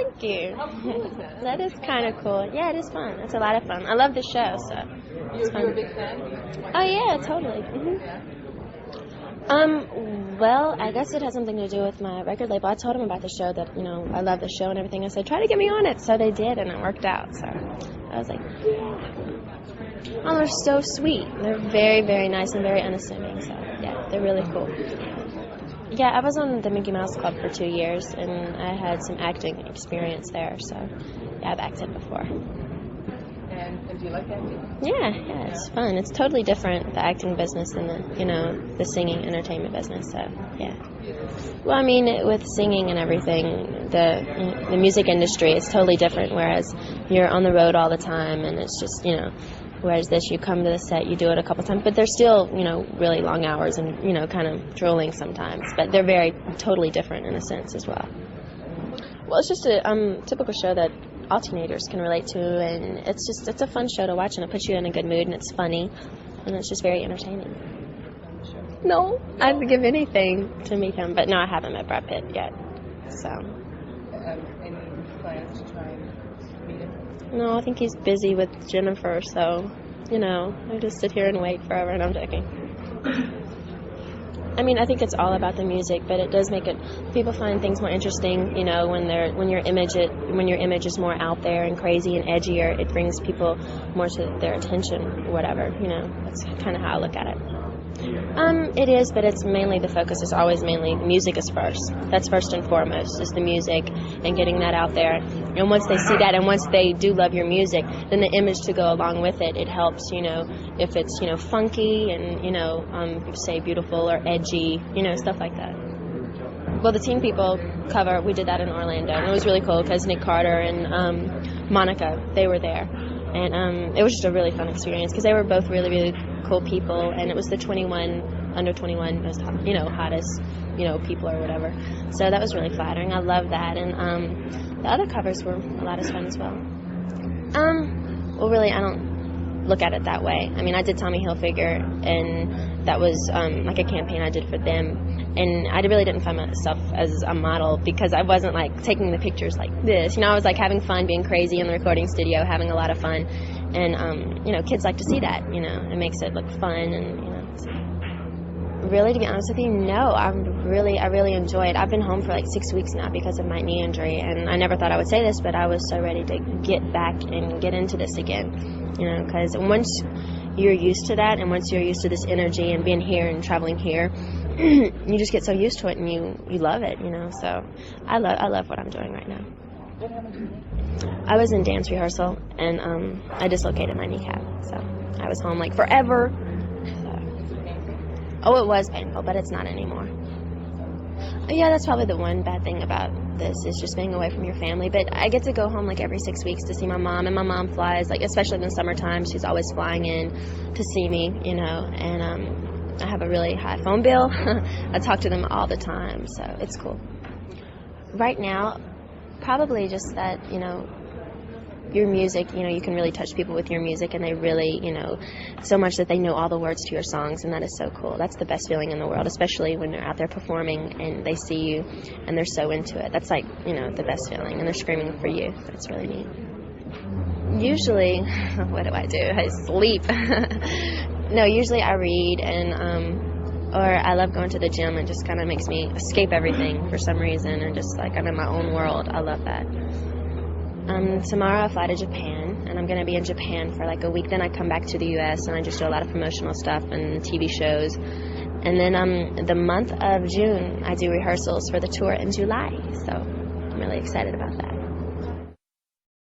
thank you. How cool is that? That is kind of cool. Yeah, it is fun. It's a lot of fun. I love the show, so it's fun. You're a big fan? Oh yeah, totally. Yeah. Well, I guess it has something to do with my record label. I told them about the show that, I love the show and everything. I said, try to get me on it. So they did, and it worked out. So I was like, yeah. Oh, they're so sweet. They're very, very nice and very unassuming. So, yeah, they're really cool. Yeah, I was on the Mickey Mouse Club for 2 years, and I had some acting experience there. So, yeah, I've acted before. And do you like acting? Yeah, it's fun. It's totally different, the acting business than the singing entertainment business. So, yeah. Well, I mean, with singing and everything, the music industry is totally different. Whereas you're on the road all the time, and it's just Whereas this, you come to the set, you do it a couple times, but they're still really long hours and kind of drooling sometimes. But they're very totally different in a sense as well. Well, it's just a typical show that all teenagers can relate to, and it's a fun show to watch, and it puts you in a good mood, and it's funny, and it's just very entertaining. No, I'd give anything to meet him, but no, I haven't met Brad Pitt yet. So. Any plans to try and meet him? No, I think he's busy with Jennifer, so I just sit here and wait forever, and I'm joking. I mean, I think it's all about the music, but it does make it. People find things more interesting, when your image is more out there and crazy and edgier. It brings people more to their attention, or whatever. That's kind of how I look at it. It is, but it's mainly the focus is always mainly music is first. That's first and foremost, is the music and getting that out there. And once they see that, and once they do love your music, then the image to go along with it. It helps, if it's funky and say beautiful or edgy, stuff like that. Well, the Teen People cover, we did that in Orlando, and it was really cool because Nick Carter and Monica, they were there. And it was just a really fun experience because they were both really, really cool people, and it was the under 21 most hottest people or whatever. So that was really flattering. I love that, and the other covers were a lot of fun as well. Well, really, I don't look at it that way. I mean, I did Tommy Hilfiger, and that was like a campaign I did for them. And I really didn't find myself as a model because I wasn't like taking the pictures like this. I was like having fun, being crazy in the recording studio, having a lot of fun. And, kids like to see that, it makes it look fun. And, so. Really, to be honest with you, no, I really enjoy it. I've been home for like 6 weeks now because of my knee injury. And I never thought I would say this, but I was so ready to get back and get into this again, because once you're used to that, and once you're used to this energy and being here and traveling here, you just get so used to it, and you love it, so I love what I'm doing right now. What happened to you? I was in dance rehearsal, and I dislocated my kneecap, so I was home like forever. Oh, it was painful, but it's not anymore. Yeah, that's probably the one bad thing about this, is just being away from your family. But I get to go home like every 6 weeks to see my mom, and my mom flies, like especially in the summertime, she's always flying in to see me, and I have a really high phone bill. I talk to them all the time, so it's cool. Right now, probably just that, your music, you can really touch people with your music, and they really, so much that they know all the words to your songs, and that is so cool. That's the best feeling in the world, especially when they're out there performing and they see you and they're so into it. That's like, the best feeling, and they're screaming for you. That's really neat. Usually, what do? I sleep. No, usually I read, and or I love going to the gym. It just kind of makes me escape everything for some reason, and just like I'm in my own world. I love that. Tomorrow I fly to Japan, and I'm going to be in Japan for like a week. Then I come back to the U.S. and I just do a lot of promotional stuff and TV shows. And then the month of June I do rehearsals for the tour in July. So I'm really excited about that.